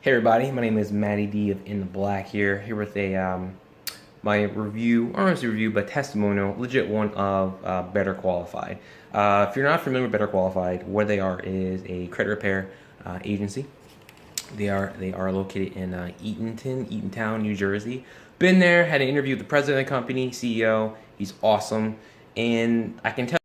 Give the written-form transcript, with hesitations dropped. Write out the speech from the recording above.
Hey everybody, my name is Matty D of In the Black here with a my review, or not honestly review, but testimonial, legit one of Better Qualified. If you're not familiar with Better Qualified, what they are is a credit repair agency. They are located in Eatontown, New Jersey. Been there, had an interview with the president of the company, CEO. He's awesome, and I can tell